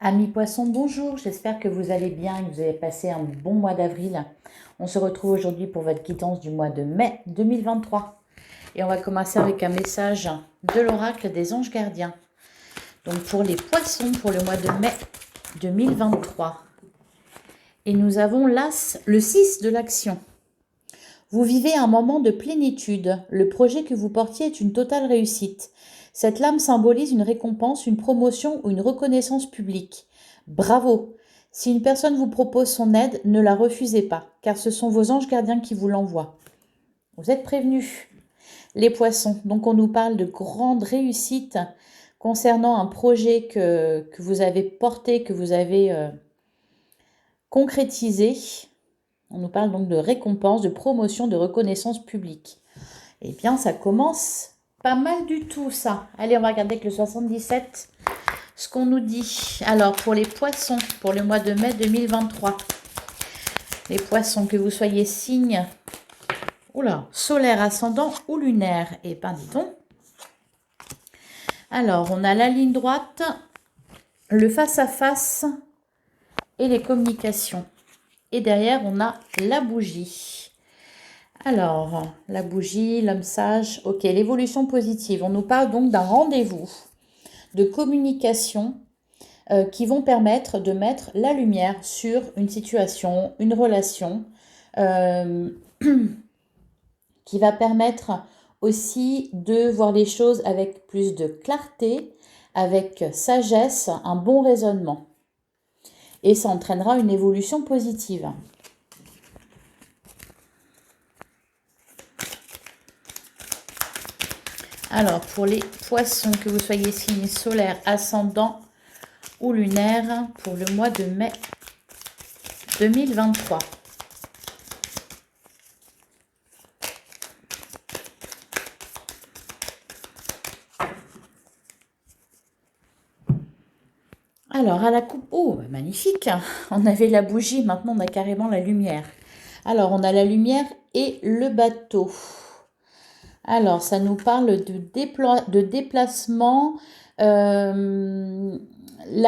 Amis poissons, bonjour, j'espère que vous allez bien et que vous avez passé un bon mois d'avril. On se retrouve aujourd'hui pour votre quittance du mois de mai 2023. Et on va commencer avec un message de l'oracle des anges gardiens. Donc pour les poissons, pour le mois de mai 2023. Et nous avons l'as, le 6 de l'action. Vous vivez un moment de plénitude. Le projet que vous portiez est une totale réussite. Cette lame symbolise une récompense, une promotion ou une reconnaissance publique. Bravo! Si une personne vous propose son aide, ne la refusez pas, car ce sont vos anges gardiens qui vous l'envoient. Vous êtes prévenus. Les poissons, donc on nous parle de grande réussite concernant un projet que vous avez porté, que vous avez concrétisé. On nous parle donc de récompense, de promotion, de reconnaissance publique. Eh bien, ça commence pas mal du tout, ça. Allez, on va regarder avec le 77 ce qu'on nous dit. Alors, pour les poissons, pour le mois de mai 2023, les poissons, que vous soyez signe solaire, ascendant ou lunaire, eh ben, dis donc. Alors, on a la ligne droite, le face-à-face et les communications. Et derrière, on a la bougie. Alors, la bougie, l'homme sage, ok, l'évolution positive. On nous parle donc d'un rendez-vous de communication qui vont permettre de mettre la lumière sur une situation, une relation, qui va permettre aussi de voir les choses avec plus de clarté, avec sagesse, un bon raisonnement. Et ça entraînera une évolution positive. Alors, pour les poissons, que vous soyez signe solaire, ascendant ou lunaire, pour le mois de mai 2023. Alors, à la coupe... Oh, magnifique! On avait la bougie, maintenant on a carrément la lumière. Alors, on a la lumière et le bateau. Alors, ça nous parle de déplacement. Là,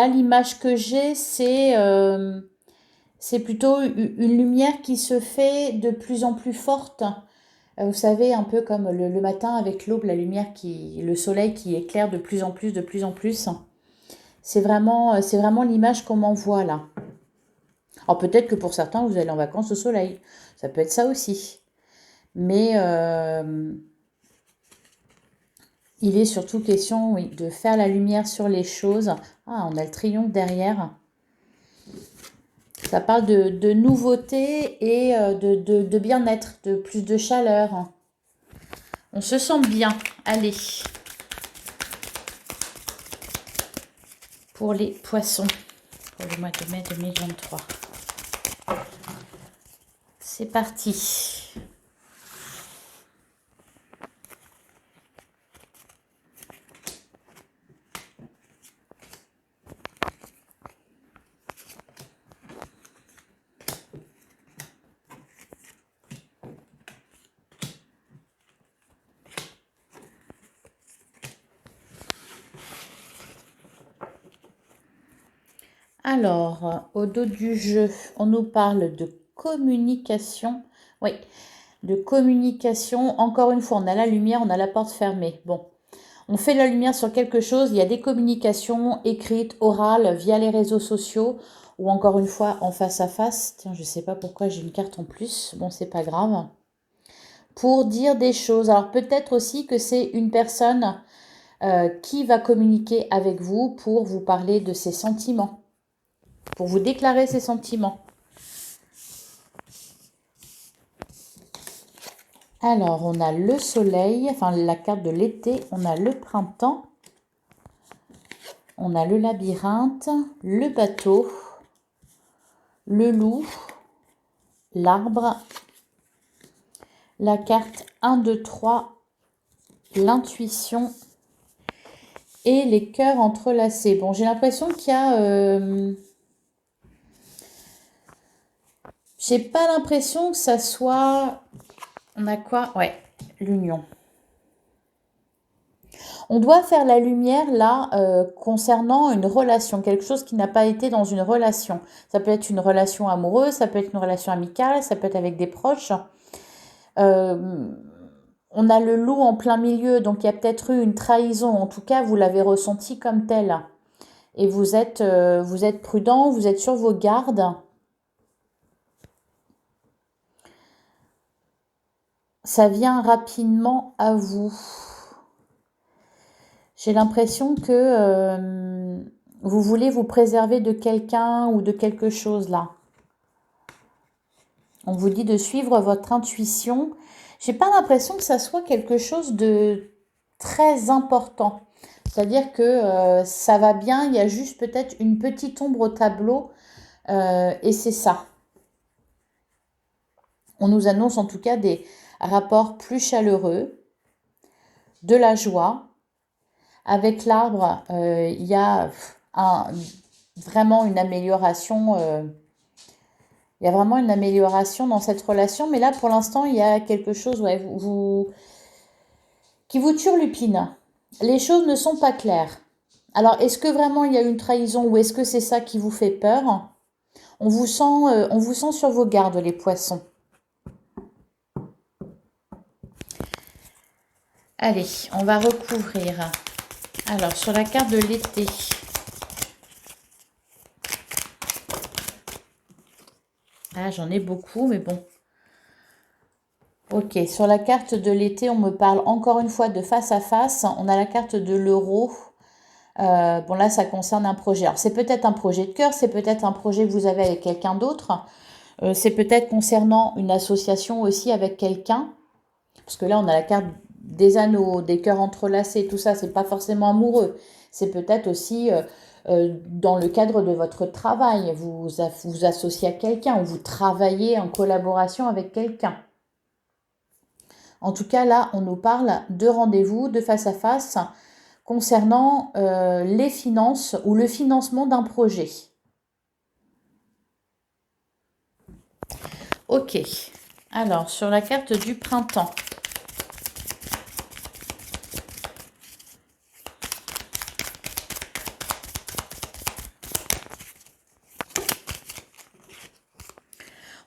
l'image que j'ai, c'est plutôt une lumière qui se fait de plus en plus forte. Vous savez, un peu comme le matin avec l'aube, la lumière le soleil qui éclaire de plus en plus, de plus en plus. C'est vraiment l'image qu'on m'envoie là. Alors peut-être que pour certains, vous allez en vacances au soleil. Ça peut être ça aussi. Mais il est surtout question, oui, de faire la lumière sur les choses. Ah, on a le triomphe derrière. Ça parle de nouveauté et de bien-être, de plus de chaleur. On se sent bien. Allez. Pour les poissons, pour le mois de mai 2023. C'est parti. Alors, au dos du jeu, on nous parle de communication. Oui, de communication. Encore une fois, on a la lumière, on a la porte fermée. Bon, on fait la lumière sur quelque chose. Il y a des communications écrites, orales, via les réseaux sociaux, ou encore une fois en face à face. Tiens, je ne sais pas pourquoi j'ai une carte en plus. Bon, c'est pas grave. Pour dire des choses. Alors peut-être aussi que c'est une personne qui va communiquer avec vous pour vous parler de ses sentiments, pour vous déclarer ses sentiments. Alors, on a le soleil, enfin la carte de l'été, on a le printemps, on a le labyrinthe, le bateau, le loup, l'arbre, la carte 1, 2, 3, l'intuition et les cœurs entrelacés. Bon, j'ai l'impression qu'il y a... j'ai pas l'impression que ça soit... On a quoi? Ouais, l'union. On doit faire la lumière là concernant une relation, quelque chose qui n'a pas été dans une relation. Ça peut être une relation amoureuse, ça peut être une relation amicale, ça peut être avec des proches. On a le loup en plein milieu, donc il y a peut-être eu une trahison. En tout cas, vous l'avez ressenti comme tel. Et vous êtes prudent, vous êtes sur vos gardes. Ça vient rapidement à vous. J'ai l'impression que vous voulez vous préserver de quelqu'un ou de quelque chose là. On vous dit de suivre votre intuition. J'ai pas l'impression que ça soit quelque chose de très important. C'est-à-dire que ça va bien, il y a juste peut-être une petite ombre au tableau et c'est ça. On nous annonce en tout cas des rapports plus chaleureux, de la joie. Avec l'arbre, il y a vraiment une amélioration. Il y a vraiment une amélioration dans cette relation. Mais là, pour l'instant, il y a quelque chose ouais, qui vous turlupine. Les choses ne sont pas claires. Alors, est-ce que vraiment il y a une trahison ou est-ce que c'est ça qui vous fait peur? On vous sent sur vos gardes, les poissons. Allez, on va recouvrir. Alors, sur la carte de l'été. Ah, j'en ai beaucoup, mais bon. Ok, sur la carte de l'été, on me parle encore une fois de face à face. On a la carte de l'euro. Bon, là, ça concerne un projet. Alors, c'est peut-être un projet de cœur, c'est peut-être un projet que vous avez avec quelqu'un d'autre. C'est peut-être concernant une association aussi avec quelqu'un. Parce que là, on a la carte des anneaux, des cœurs entrelacés, tout ça, c'est pas forcément amoureux. C'est peut-être aussi dans le cadre de votre travail. Vous associez à quelqu'un ou vous travaillez en collaboration avec quelqu'un. En tout cas, là, on nous parle de rendez-vous, de face à face, concernant les finances ou le financement d'un projet. Ok. Alors, sur la carte du printemps.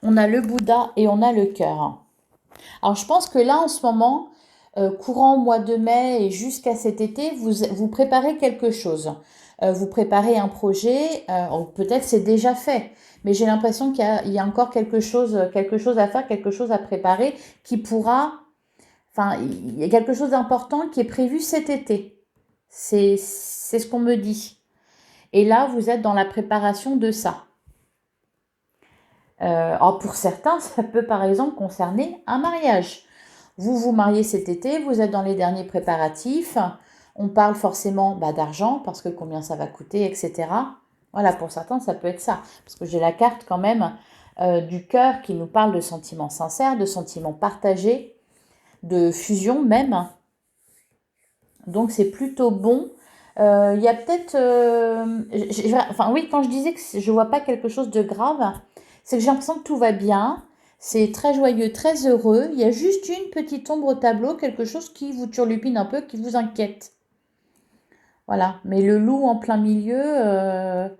On a le Bouddha et on a le cœur. Alors, je pense que là, en ce moment, courant mois de mai et jusqu'à cet été, vous préparez quelque chose. Vous préparez un projet, peut-être c'est déjà fait, mais j'ai l'impression qu'il y a encore quelque chose à faire, quelque chose à préparer qui pourra... Enfin, il y a quelque chose d'important qui est prévu cet été. C'est ce qu'on me dit. Et là, vous êtes dans la préparation de ça. Alors pour certains, ça peut par exemple concerner un mariage. Vous vous mariez cet été, vous êtes dans les derniers préparatifs. On parle forcément d'argent parce que combien ça va coûter, etc. Voilà, pour certains, ça peut être ça. Parce que j'ai la carte quand même du cœur qui nous parle de sentiments sincères, de sentiments partagés, de fusion même. Donc c'est plutôt bon. Il y a peut-être... enfin oui, quand je disais que je ne vois pas quelque chose de grave, c'est que j'ai l'impression que tout va bien. C'est très joyeux, très heureux. Il y a juste une petite ombre au tableau, quelque chose qui vous turlupine un peu, qui vous inquiète. Voilà. Mais le loup en plein milieu,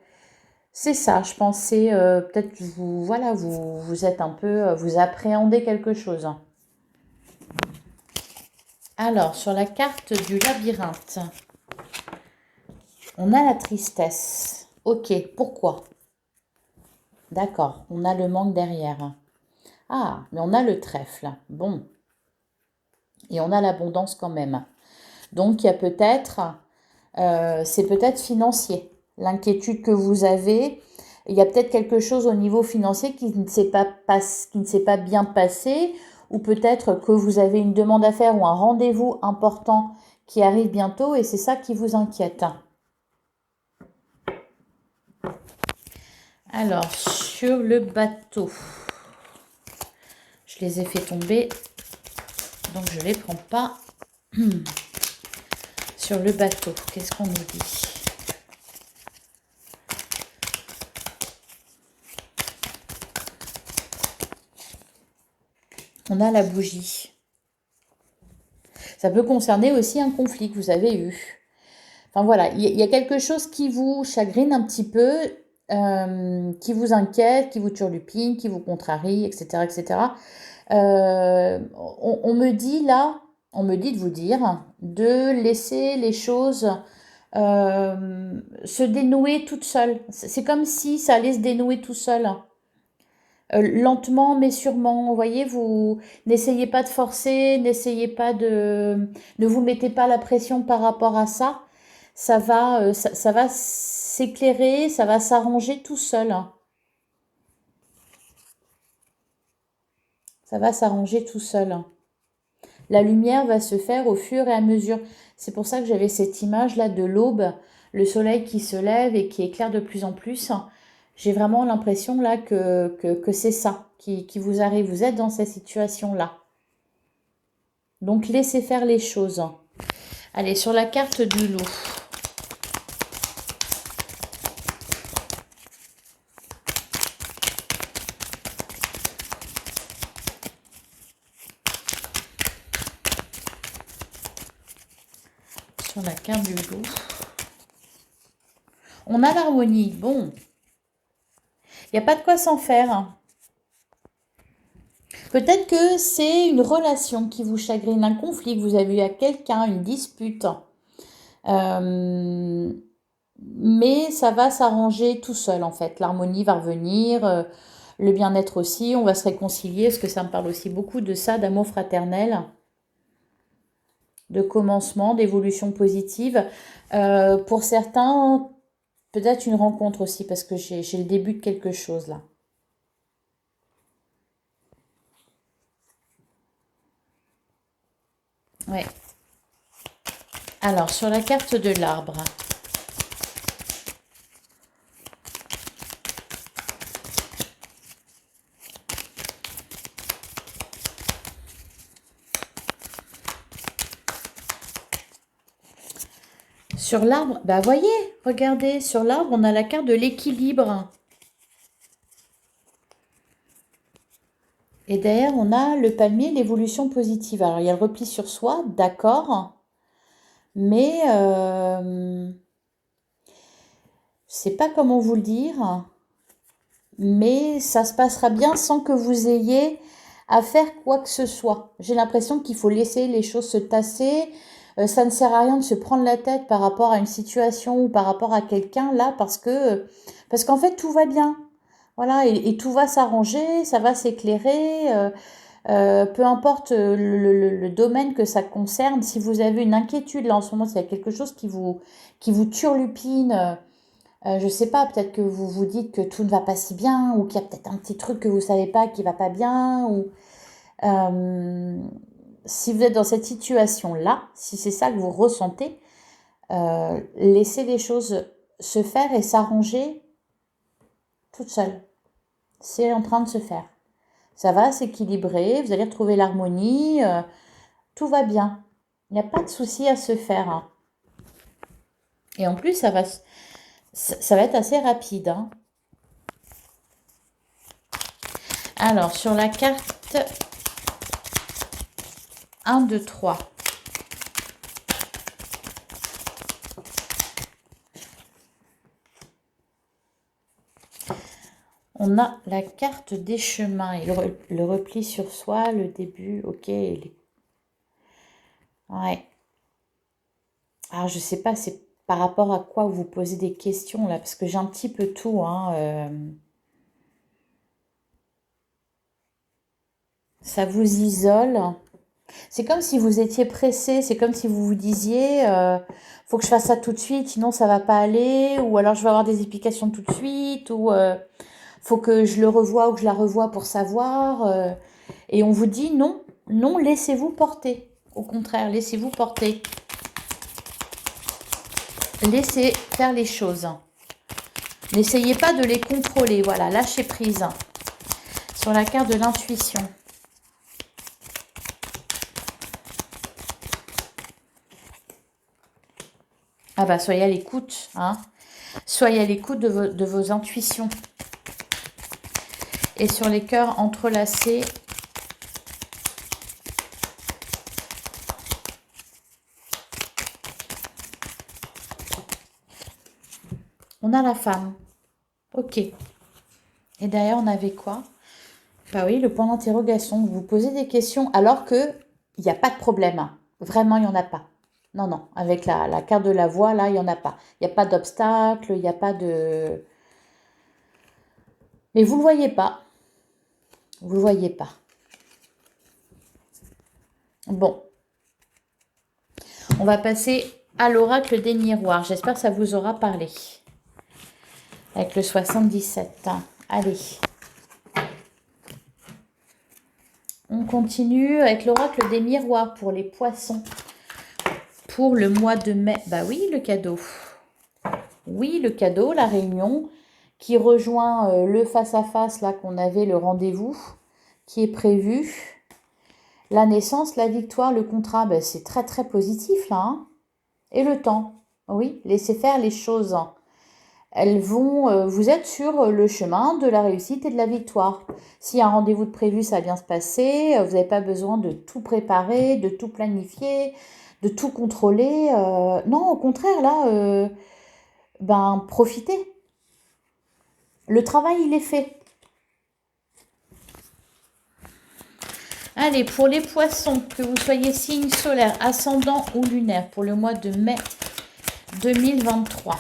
c'est ça. Je pensais peut-être que vous êtes un peu, vous appréhendez quelque chose. Alors, sur la carte du labyrinthe, on a la tristesse. Ok, pourquoi? D'accord, on a le manque derrière. Ah, mais on a le trèfle. Bon. Et on a l'abondance quand même. Donc, il y a peut-être, c'est peut-être financier. L'inquiétude que vous avez, il y a peut-être quelque chose au niveau financier qui ne s'est pas bien passé, ou peut-être que vous avez une demande à faire ou un rendez-vous important qui arrive bientôt et c'est ça qui vous inquiète. Alors, sur le bateau, je les ai fait tomber, donc je ne les prends pas. Sur le bateau, qu'est-ce qu'on nous dit? On a la bougie. Ça peut concerner aussi un conflit que vous avez eu. Enfin voilà, il y a quelque chose qui vous chagrine un petit peu, qui vous inquiète, qui vous turlupine, qui vous contrarie, etc. etc. On me dit là, on me dit de vous dire de laisser les choses se dénouer toutes seules. C'est comme si ça allait se dénouer tout seul. Lentement mais sûrement, vous voyez, vous n'essayez pas de forcer, n'essayez pas ne vous mettez pas la pression par rapport à ça. Ça va s'éclairer, ça va s'arranger tout seul. Ça va s'arranger tout seul. La lumière va se faire au fur et à mesure. C'est pour ça que j'avais cette image-là de l'aube, le soleil qui se lève et qui éclaire de plus en plus. J'ai vraiment l'impression là que c'est ça qui vous arrive. Vous êtes dans cette situation-là. Donc laissez faire les choses. Allez, sur la carte du loup. Sur la carte du loup. On a l'harmonie. Bon. Il n'y a pas de quoi s'en faire. Peut-être que c'est une relation qui vous chagrine, un conflit que vous avez eu à quelqu'un, une dispute. Mais ça va s'arranger tout seul en fait. L'harmonie va revenir, le bien-être aussi, on va se réconcilier, parce que ça me parle aussi beaucoup de ça, d'amour fraternel, de commencement, d'évolution positive. Pour certains, peut-être une rencontre aussi, parce que j'ai le début de quelque chose là. Ouais. Alors, sur la carte de l'arbre. Sur l'arbre, bah voyez, regardez, sur l'arbre, on a la carte de l'équilibre. Et derrière, on a le palmier, l'évolution positive. Alors, il y a le repli sur soi, d'accord. Mais, je sais pas comment vous le dire. Mais ça se passera bien sans que vous ayez à faire quoi que ce soit. J'ai l'impression qu'il faut laisser les choses se tasser. Ça ne sert à rien de se prendre la tête par rapport à une situation ou par rapport à quelqu'un là parce qu'en fait tout va bien. Voilà, et tout va s'arranger, ça va s'éclairer. Peu importe le domaine que ça concerne, si vous avez une inquiétude là en ce moment, s'il y a quelque chose qui vous turlupine, je sais pas, peut-être que vous vous dites que tout ne va pas si bien ou qu'il y a peut-être un petit truc que vous savez pas qui va pas bien ou si vous êtes dans cette situation-là, si c'est ça que vous ressentez, laissez les choses se faire et s'arranger toutes seules. C'est en train de se faire. Ça va s'équilibrer, vous allez retrouver l'harmonie, tout va bien. Il n'y a pas de souci à se faire. Hein. Et en plus, ça va être assez rapide. Hein. Alors, sur la carte 1, 2, 3. On a la carte des chemins et le repli sur soi, le début, ok. Ouais. Alors, je sais pas, c'est par rapport à quoi vous posez des questions là, parce que j'ai un petit peu tout. Hein, ça vous isole. C'est comme si vous étiez pressé, c'est comme si vous vous disiez faut que je fasse ça tout de suite, sinon ça va pas aller, ou alors je vais avoir des explications tout de suite, ou faut que je le revoie ou que je la revoie pour savoir. Et on vous dit non, non, laissez-vous porter. Au contraire, laissez-vous porter. Laissez faire les choses. N'essayez pas de les contrôler. Voilà, lâchez prise. Sur la carte de l'intuition. Ah bah, soyez à l'écoute. Hein. Soyez à l'écoute de vos intuitions. Et sur les cœurs entrelacés. On a la femme. Ok. Et derrière, on avait quoi? Bah oui, le point d'interrogation. Vous posez des questions alors que il n'y a pas de problème, hein. Vraiment, il n'y en a pas. Non, non. Avec la carte de la voix, là, il n'y en a pas. Il n'y a pas d'obstacle, il n'y a pas de... Mais vous ne le voyez pas. Vous ne le voyez pas. Bon. On va passer à l'oracle des miroirs. J'espère que ça vous aura parlé. Avec le 77. Allez. On continue avec l'oracle des miroirs pour les poissons. Pour le mois de mai. Bah oui, le cadeau. Oui, le cadeau, la réunion qui rejoint le face-à-face, là qu'on avait, le rendez-vous qui est prévu. La naissance, la victoire, le contrat, ben, c'est très très positif là, hein. Et le temps, oui, laissez faire les choses. Elles vont, vous êtes sur le chemin de la réussite et de la victoire. S'il y a un rendez-vous de prévu, ça va bien se passer. Vous n'avez pas besoin de tout préparer, de tout planifier, de tout contrôler. Non, au contraire, là, ben, profitez. Le travail, il est fait. Allez, pour les poissons, que vous soyez signe solaire, ascendant ou lunaire, pour le mois de mai 2023.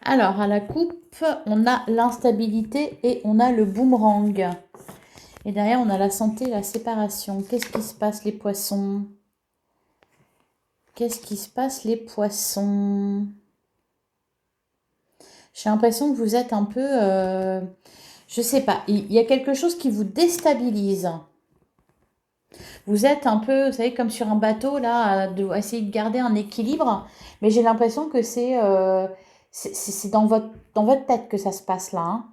Alors, à la coupe, on a l'instabilité et on a le boomerang. Et derrière, on a la santé et la séparation. Qu'est-ce qui se passe, les poissons? Qu'est-ce qui se passe, les poissons? J'ai l'impression que vous êtes un peu... je sais pas, il y a quelque chose qui vous déstabilise. Vous êtes un peu, vous savez, comme sur un bateau, là, à essayer de garder un équilibre. Mais j'ai l'impression que c'est dans votre tête que ça se passe là, hein.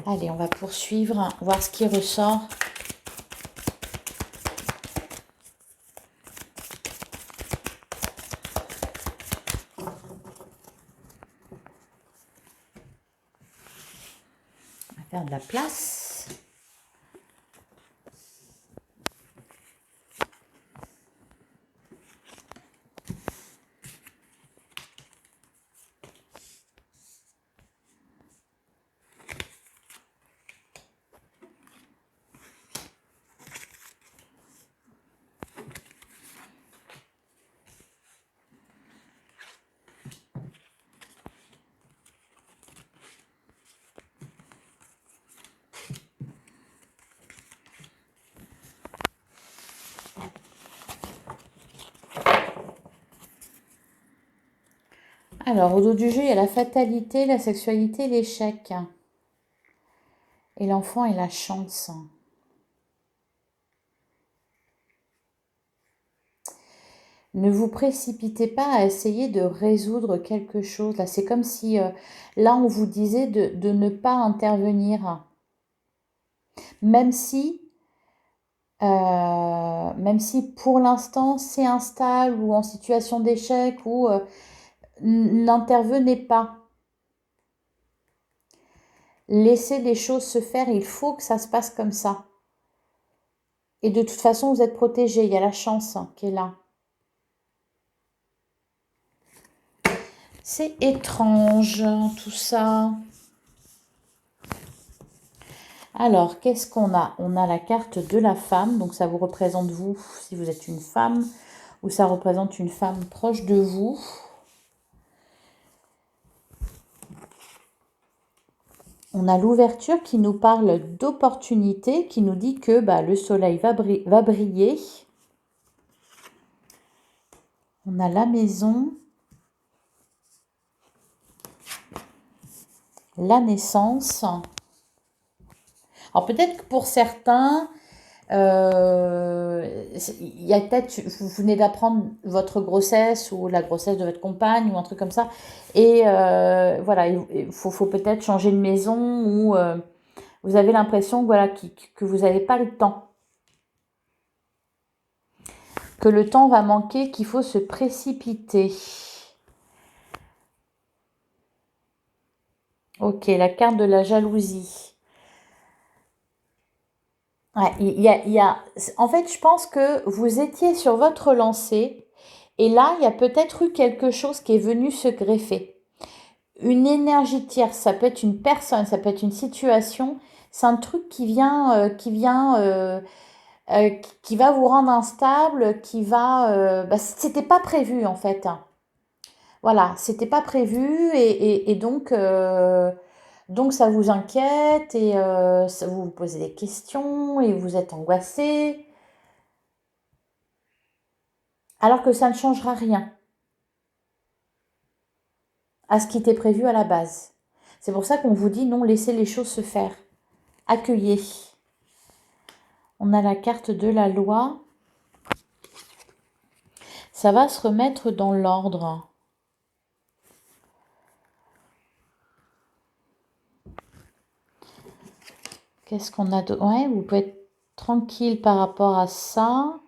Allez, on va poursuivre, voir ce qui ressort. On va faire de la place. Alors, au dos du jeu, il y a la fatalité, la sexualité, l'échec. Et l'enfant et la chance. Ne vous précipitez pas à essayer de résoudre quelque chose. Là, c'est comme si, là, on vous disait de ne pas intervenir. Même si, même si pour l'instant, c'est instable ou en situation d'échec ou n'intervenez pas. Laissez les choses se faire. Il faut que ça se passe comme ça. Et de toute façon, vous êtes protégé. Il y a la chance qui est là. C'est étrange, tout ça. Alors, qu'est-ce qu'on a? On a la carte de la femme. Donc, ça vous représente vous, si vous êtes une femme, ou ça représente une femme proche de vous. On a l'ouverture qui nous parle d'opportunité, qui nous dit que bah, le soleil va briller. On a la maison. La naissance. Alors peut-être que pour certains, il y a peut-être, vous venez d'apprendre votre grossesse ou la grossesse de votre compagne ou un truc comme ça. Et voilà, il faut peut-être changer de maison ou vous avez l'impression voilà, que vous n'avez pas le temps. Que le temps va manquer, qu'il faut se précipiter. Ok, la carte de la jalousie. Ouais, en fait, je pense que vous étiez sur votre lancée et là, il y a peut-être eu quelque chose qui est venu se greffer. Une énergie tierce, ça peut être une personne, ça peut être une situation. C'est un truc qui va vous rendre instable, c'était pas prévu en fait. Voilà, c'était pas prévu et donc ça vous inquiète et ça vous posez des questions et vous êtes angoissé, alors que ça ne changera rien à ce qui était prévu à la base. C'est pour ça qu'on vous dit non, laissez les choses se faire. Accueillez. On a la carte de la loi. Ça va se remettre dans l'ordre. Qu'est-ce qu'on a d'autre? Ouais, vous pouvez être tranquille par rapport à ça.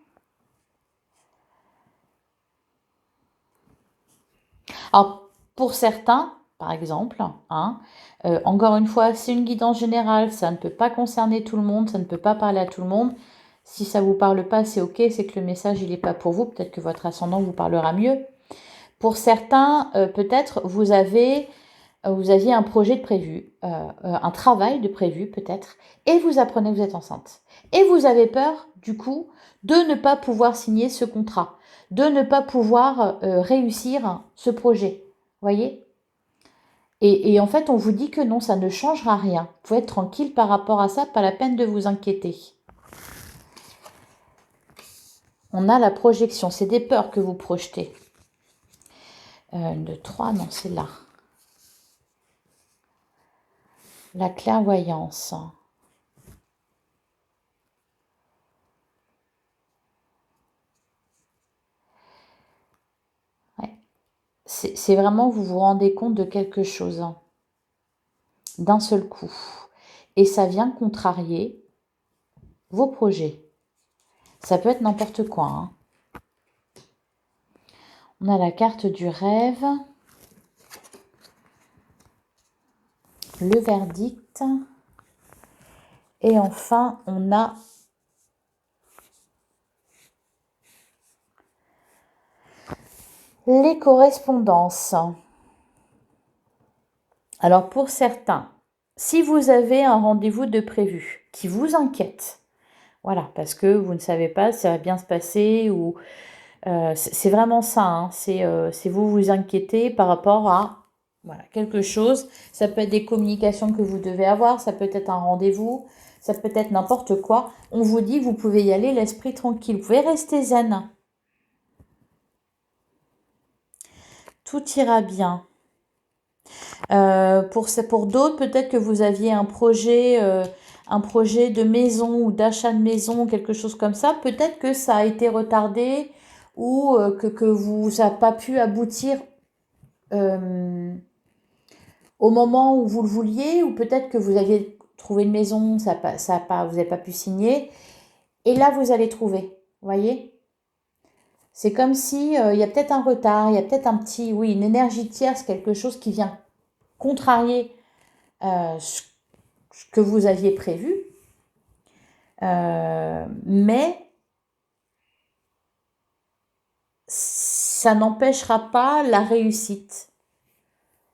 Alors, pour certains, par exemple, hein, encore une fois, c'est une guidance générale, ça ne peut pas concerner tout le monde, ça ne peut pas parler à tout le monde. Si ça ne vous parle pas, c'est ok, c'est que le message, il n'est pas pour vous. Peut-être que votre ascendant vous parlera mieux. Pour certains, peut-être, vous aviez un projet de prévu, un travail de prévu peut-être, et vous apprenez que vous êtes enceinte. Et vous avez peur, du coup, de ne pas pouvoir signer ce contrat, de ne pas pouvoir réussir ce projet. Voyez ? Et en fait, on vous dit que non, ça ne changera rien. Vous pouvez être tranquille par rapport à ça, pas la peine de vous inquiéter. On a la projection, c'est des peurs que vous projetez. De 3, non, c'est là. La clairvoyance. Ouais. C'est vraiment, vous vous rendez compte de quelque chose, hein, d'un seul coup. Et ça vient contrarier vos projets. Ça peut être n'importe quoi, hein. On a la carte du rêve. Le verdict. Et enfin, on a les correspondances. Alors pour certains, si vous avez un rendez-vous de prévu qui vous inquiète, voilà, parce que vous ne savez pas si ça va bien se passer ou c'est vraiment ça, hein, c'est vous inquiétez par rapport à voilà, quelque chose. Ça peut être des communications que vous devez avoir, ça peut être un rendez-vous, ça peut être n'importe quoi. On vous dit, vous pouvez y aller, l'esprit tranquille, vous pouvez rester zen. Tout ira bien. Pour d'autres, peut-être que vous aviez un projet de maison ou d'achat de maison, quelque chose comme ça. Peut-être que ça a été retardé ou que vous n'avez pas pu aboutir euh, au moment où vous le vouliez, ou peut-être que vous aviez trouvé une maison, vous n'avez pas pu signer. Et là, vous allez trouver, voyez? C'est comme si il y a peut-être un retard, il y a peut-être une énergie tierce, quelque chose qui vient contrarier ce que vous aviez prévu, mais ça n'empêchera pas la réussite.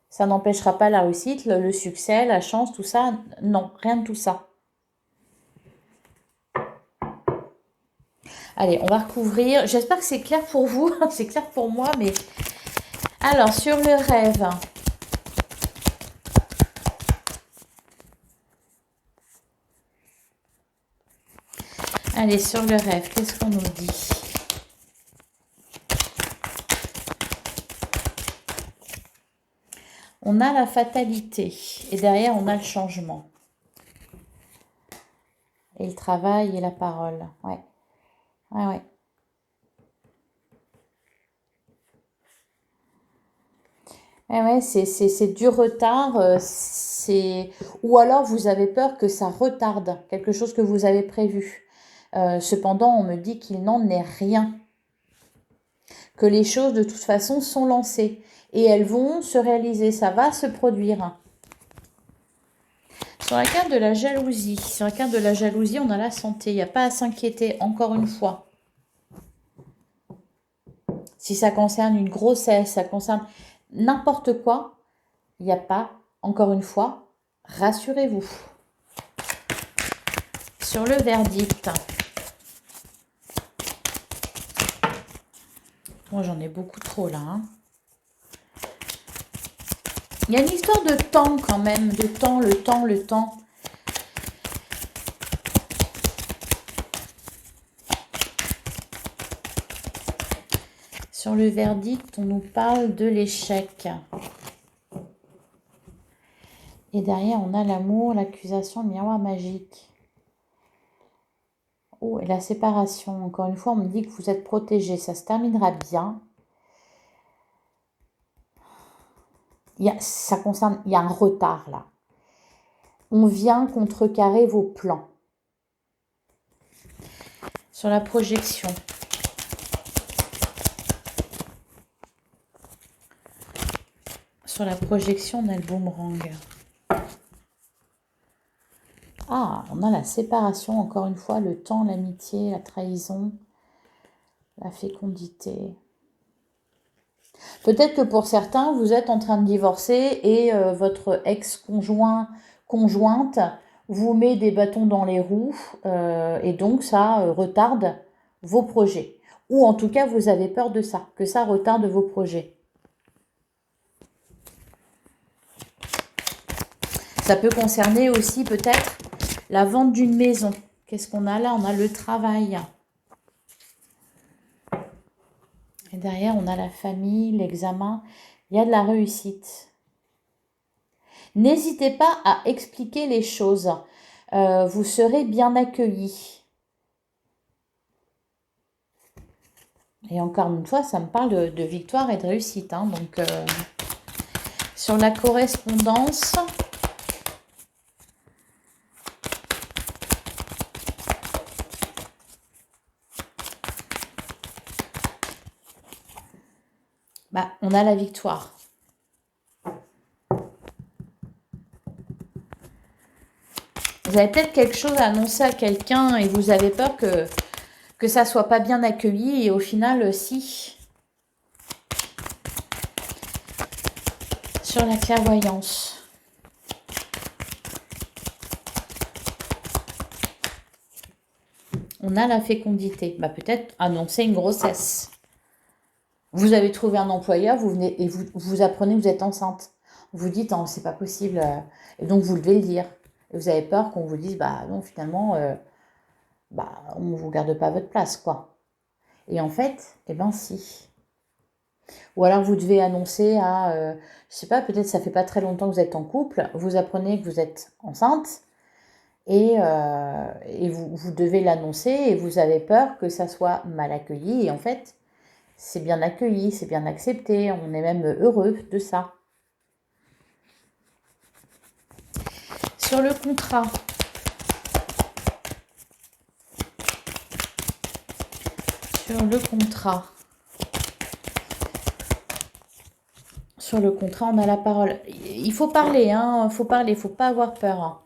Ça n'empêchera pas la réussite, le succès, la chance, tout ça. Non, rien de tout ça. Allez, on va recouvrir. J'espère que c'est clair pour vous. C'est clair pour moi, mais... Alors, sur le rêve. Allez, sur le rêve, qu'est-ce qu'on nous dit? On a la fatalité. Et derrière, on a le changement. Et le travail et la parole. Ouais. Ouais, ouais. Ouais, c'est du retard. Ou alors, vous avez peur que ça retarde quelque chose que vous avez prévu. Cependant, on me dit qu'il n'en est rien. Que les choses, de toute façon, sont lancées. Et elles vont se réaliser. Ça va se produire. Sur la carte de la jalousie, on a la santé. Il n'y a pas à s'inquiéter, encore une fois. Si ça concerne une grossesse, ça concerne n'importe quoi, il n'y a pas, encore une fois, rassurez-vous. Sur le verdict. Moi, j'en ai beaucoup trop là. Hein. Il y a une histoire de temps quand même, de temps, le temps. Sur le verdict, on nous parle de l'échec. Et derrière, on a l'amour, l'accusation, le miroir magique. Oh, et la séparation. Encore une fois, on me dit que vous êtes protégé. Ça se terminera bien. Il y a un retard là. On vient contrecarrer vos plans. Sur la projection. Sur la projection, on a le boomerang. Ah, on a la séparation, encore une fois, le temps, l'amitié, la trahison, la fécondité. Peut-être que pour certains, vous êtes en train de divorcer et votre conjointe vous met des bâtons dans les roues et donc ça retarde vos projets. Ou en tout cas, vous avez peur de ça, que ça retarde vos projets. Ça peut concerner aussi peut-être la vente d'une maison. Qu'est-ce qu'on a là? On a le travail. Et derrière, on a la famille, l'examen. Il y a de la réussite. N'hésitez pas à expliquer les choses. Vous serez bien accueillis. Et encore une fois, ça me parle de victoire et de réussite. Hein. Donc, sur la correspondance... on a la victoire. Vous avez peut-être quelque chose à annoncer à quelqu'un et vous avez peur que ça ne soit pas bien accueilli. Et au final, si. Sur la clairvoyance. On a la fécondité. Peut-être annoncer une grossesse. Vous avez trouvé un employeur, vous venez et vous apprenez que vous êtes enceinte. Vous dites, oh, c'est pas possible. Et donc, vous devez le dire. Et vous avez peur qu'on vous dise, non, finalement, on ne vous garde pas votre place, quoi. Et en fait, si. Ou alors, vous devez annoncer à, je sais pas, peut-être ça fait pas très longtemps que vous êtes en couple, vous apprenez que vous êtes enceinte et vous devez l'annoncer et vous avez peur que ça soit mal accueilli. Et en fait, c'est bien accueilli, c'est bien accepté, on est même heureux de ça. Sur le contrat. Sur le contrat. Sur le contrat, on a la parole. Il faut parler, hein, il faut parler, il ne faut pas avoir peur. Hein.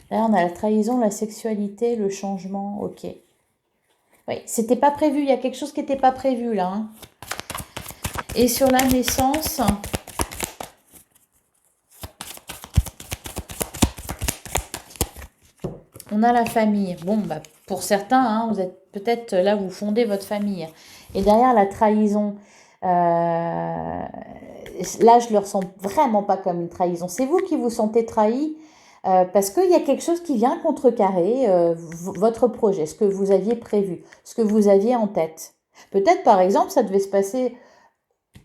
Là, on a la trahison, la sexualité, le changement, ok. Oui, c'était pas prévu, il y a quelque chose qui n'était pas prévu là. Hein. Et sur la naissance, on a la famille. Bon, pour certains, hein, vous êtes peut-être là, vous fondez votre famille. Et derrière la trahison, là, je ne le ressens vraiment pas comme une trahison. C'est vous qui vous sentez trahi parce qu'il y a quelque chose qui vient contrecarrer votre projet, ce que vous aviez prévu, ce que vous aviez en tête. Peut-être, par exemple, ça devait se passer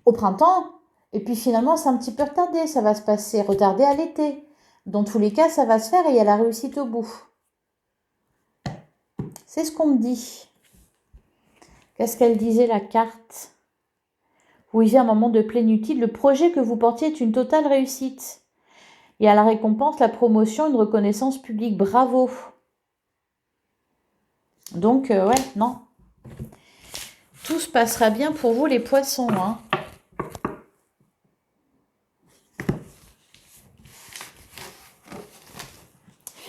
au printemps, et puis finalement, c'est un petit peu retardé. Ça va se passer retardé à l'été. Dans tous les cas, ça va se faire et il y a la réussite au bout. C'est ce qu'on me dit. Qu'est-ce qu'elle disait, la carte? Vous vivez un moment de plénitude. Le projet que vous portiez est une totale réussite. Et à la récompense, la promotion, une reconnaissance publique. Bravo. Donc, non. Tout se passera bien pour vous, les poissons. Hein.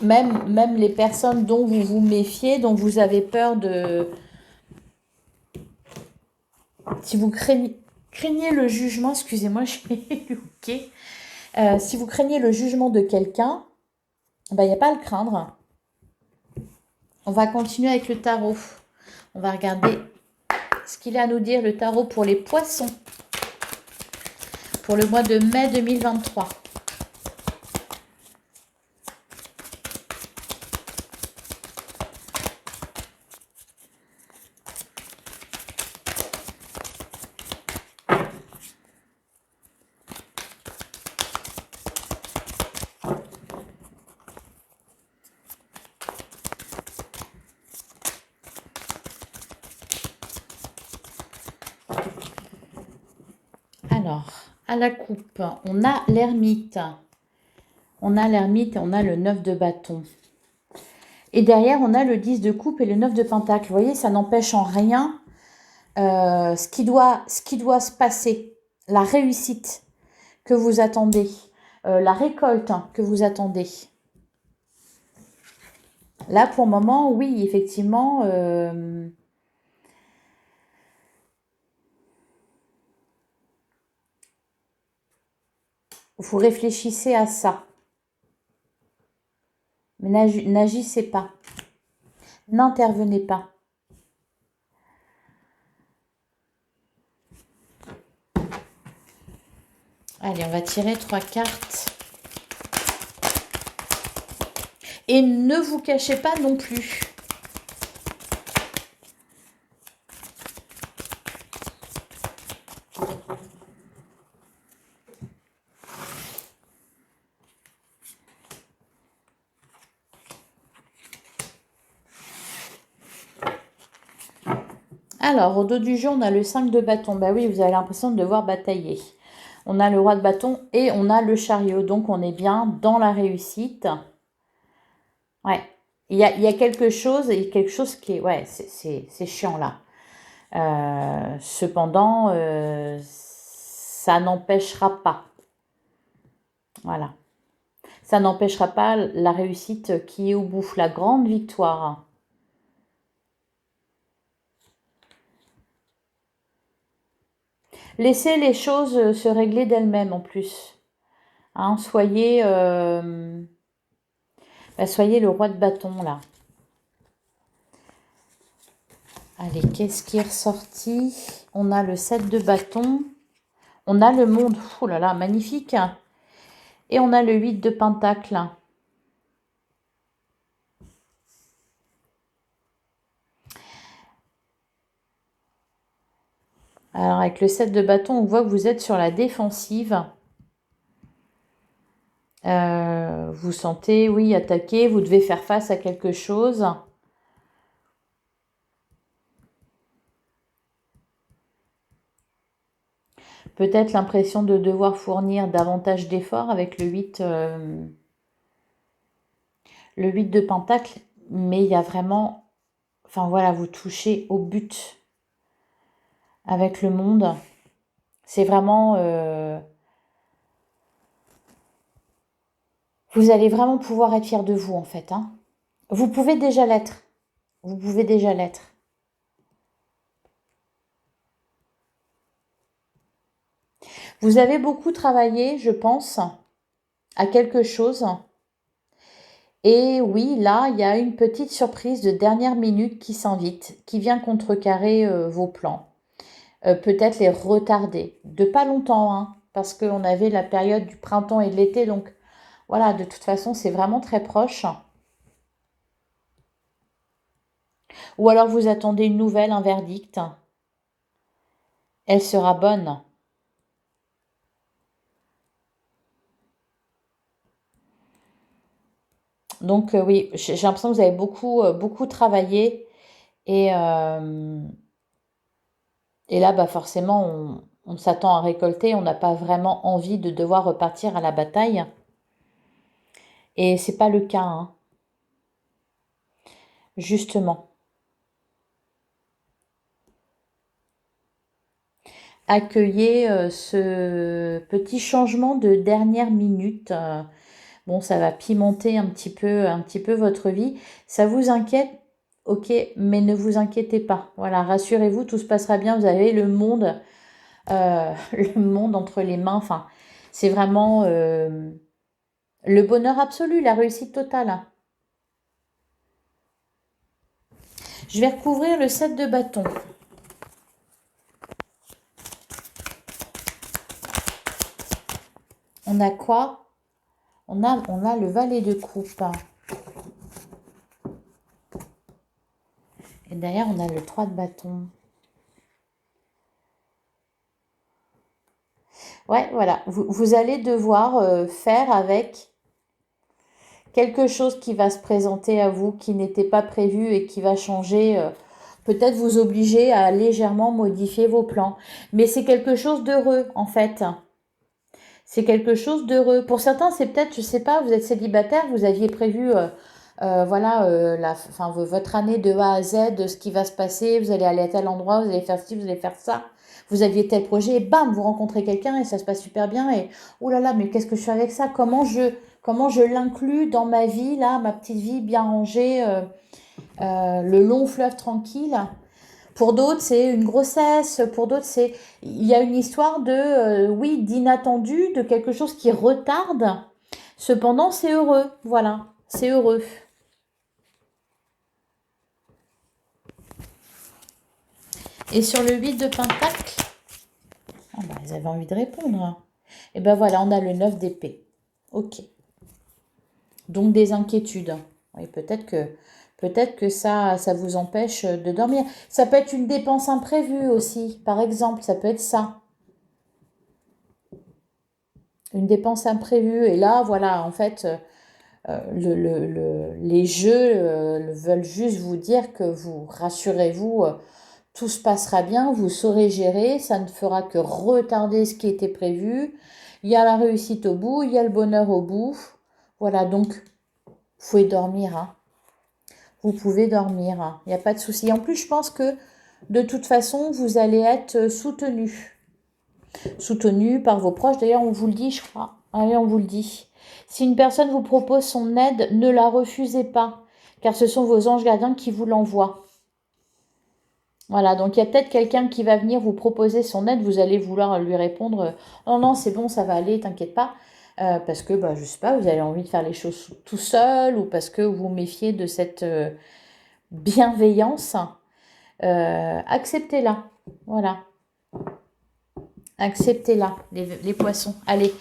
même les personnes dont vous vous méfiez, dont vous avez peur de... Si vous craignez le jugement, excusez-moi, je suis ok. Si vous craignez le jugement de quelqu'un, il n'y a pas à le craindre. On va continuer avec le tarot. On va regarder ce qu'il a à nous dire, le tarot pour les poissons. Pour le mois de mai 2023. Alors, à la coupe, on a l'ermite. On a l'ermite et on a le 9 de bâton. Et derrière, on a le 10 de coupe et le 9 de pentacle. Vous voyez, ça n'empêche en rien ce qui doit se passer. La réussite que vous attendez. La récolte que vous attendez. Là, pour le moment, oui, effectivement... vous réfléchissez à ça. Mais n'agissez pas. N'intervenez pas. Allez, on va tirer 3 cartes. Et ne vous cachez pas non plus. Alors, au dos du jeu, on a le 5 de bâton. Bah oui, vous avez l'impression de devoir batailler. On a le roi de bâton et on a le chariot. Donc, on est bien dans la réussite. Ouais. Il y a quelque chose qui est... Ouais, c'est chiant là. Cependant, ça n'empêchera pas. Voilà. Ça n'empêchera pas la réussite qui est au bout. La grande victoire. Laissez les choses se régler d'elles-mêmes en plus. Hein, soyez le roi de bâton là. Allez, qu'est-ce qui est ressorti? On a le 7 de bâton. On a le monde. Oh là là, magnifique. Et on a le 8 de pentacle. Alors, avec le 7 de bâton, on voit que vous êtes sur la défensive. Vous sentez, oui, attaquer. Vous devez faire face à quelque chose. Peut-être l'impression de devoir fournir davantage d'efforts avec le 8 de pentacle. Mais il y a vraiment... Enfin, voilà, vous touchez au but avec le monde. C'est vraiment... vous allez vraiment pouvoir être fier de vous, en fait. Hein. Vous pouvez déjà l'être. Vous pouvez déjà l'être. Vous avez beaucoup travaillé, je pense, à quelque chose. Et oui, là, il y a une petite surprise de dernière minute qui s'invite, qui vient contrecarrer vos plans. Peut-être les retarder. De pas longtemps, hein, parce qu'on avait la période du printemps et de l'été. Donc, voilà, de toute façon, c'est vraiment très proche. Ou alors, vous attendez une nouvelle, un verdict. Elle sera bonne. Donc, oui, j'ai l'impression que vous avez beaucoup travaillé. Et là, bah forcément, on s'attend à récolter. On n'a pas vraiment envie de devoir repartir à la bataille. Et c'est pas le cas, hein. Justement. Accueillez ce petit changement de dernière minute. Bon, ça va pimenter un petit peu votre vie. Ça vous inquiète, ok, mais ne vous inquiétez pas. Voilà, rassurez-vous, tout se passera bien. Vous avez le monde, le monde entre les mains. Enfin, c'est vraiment le bonheur absolu, la réussite totale. Je vais recouvrir le 7 de bâton. On a quoi? On a le valet de coupe. Et derrière, on a le 3 de bâton. Ouais, voilà. Vous allez devoir faire avec quelque chose qui va se présenter à vous, qui n'était pas prévu et qui va changer. Peut-être vous obliger à légèrement modifier vos plans. Mais c'est quelque chose d'heureux, en fait. C'est quelque chose d'heureux. Pour certains, c'est peut-être, je sais pas, vous êtes célibataire, vous aviez prévu, voilà, votre année de A à Z, de ce qui va se passer, vous allez aller à tel endroit, vous allez faire ci, vous allez faire ça. Vous aviez tel projet, et bam, vous rencontrez quelqu'un et ça se passe super bien. Et oh là là, mais qu'est-ce que je fais avec ça? Comment je l'inclus dans ma vie, là, ma petite vie bien rangée, le long fleuve tranquille? Pour d'autres, c'est une grossesse. Pour d'autres, il y a une histoire de, oui, d'inattendu, de quelque chose qui retarde. Cependant, c'est heureux. Voilà, c'est heureux. Et sur le 8 de Pentacle, ah bah, ils avaient envie de répondre. Et ben voilà, on a le 9 d'épée. Ok. Donc des inquiétudes. Oui, peut-être que ça vous empêche de dormir. Ça peut être une dépense imprévue aussi, par exemple. Ça peut être ça. Une dépense imprévue. Et là, voilà, en fait, les jeux veulent juste vous dire que vous, rassurez-vous, tout se passera bien, vous saurez gérer, ça ne fera que retarder ce qui était prévu. Il y a la réussite au bout, il y a le bonheur au bout. Voilà, donc, vous pouvez dormir, hein. Vous pouvez dormir, hein. Il n'y a pas de souci. En plus, je pense que de toute façon, vous allez être soutenu. Soutenu par vos proches. D'ailleurs, on vous le dit, je crois. Allez, on vous le dit. Si une personne vous propose son aide, ne la refusez pas, car ce sont vos anges gardiens qui vous l'envoient. Voilà, donc il y a peut-être quelqu'un qui va venir vous proposer son aide, vous allez vouloir lui répondre non, non, c'est bon, ça va aller, t'inquiète pas. Parce que, bah, je sais pas, vous avez envie de faire les choses tout seul ou parce que vous vous méfiez de cette bienveillance. Acceptez-la. Voilà. Acceptez-la, les poissons. Allez,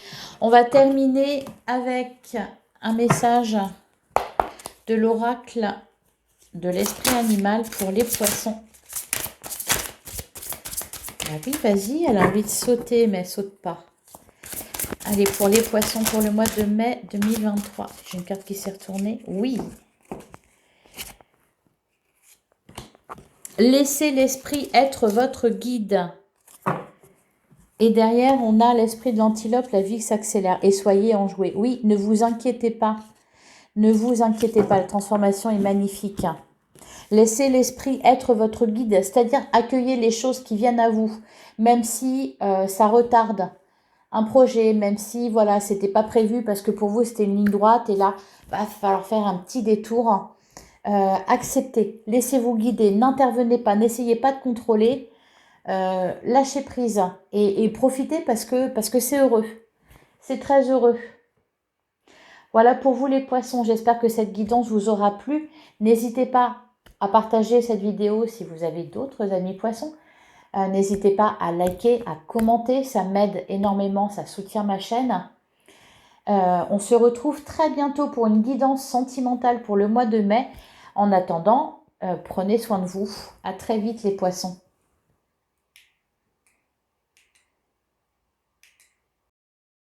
on va terminer avec un message de l'oracle de l'esprit animal pour les poissons. Ah oui, vas-y, elle a envie de sauter, mais elle saute pas. Allez, pour les poissons, pour le mois de mai 2023. J'ai une carte qui s'est retournée. Oui. Laissez l'esprit être votre guide. Et derrière, on a l'esprit de l'antilope, la vie s'accélère. Et soyez enjoués. Oui, ne vous inquiétez pas. Ne vous inquiétez pas, la transformation est magnifique. Laissez l'esprit être votre guide, c'est-à-dire accueillez les choses qui viennent à vous, même si ça retarde un projet, même si voilà, c'était pas prévu parce que pour vous c'était une ligne droite et là, il va falloir faire un petit détour. Acceptez, laissez-vous guider, n'intervenez pas, n'essayez pas de contrôler, lâchez prise et profitez parce que c'est heureux, c'est très heureux. Voilà pour vous les poissons, j'espère que cette guidance vous aura plu. N'hésitez pas à partager cette vidéo si vous avez d'autres amis poissons. N'hésitez pas à liker, à commenter, ça m'aide énormément, ça soutient ma chaîne. On se retrouve très bientôt pour une guidance sentimentale pour le mois de mai. En attendant, prenez soin de vous. À très vite les poissons.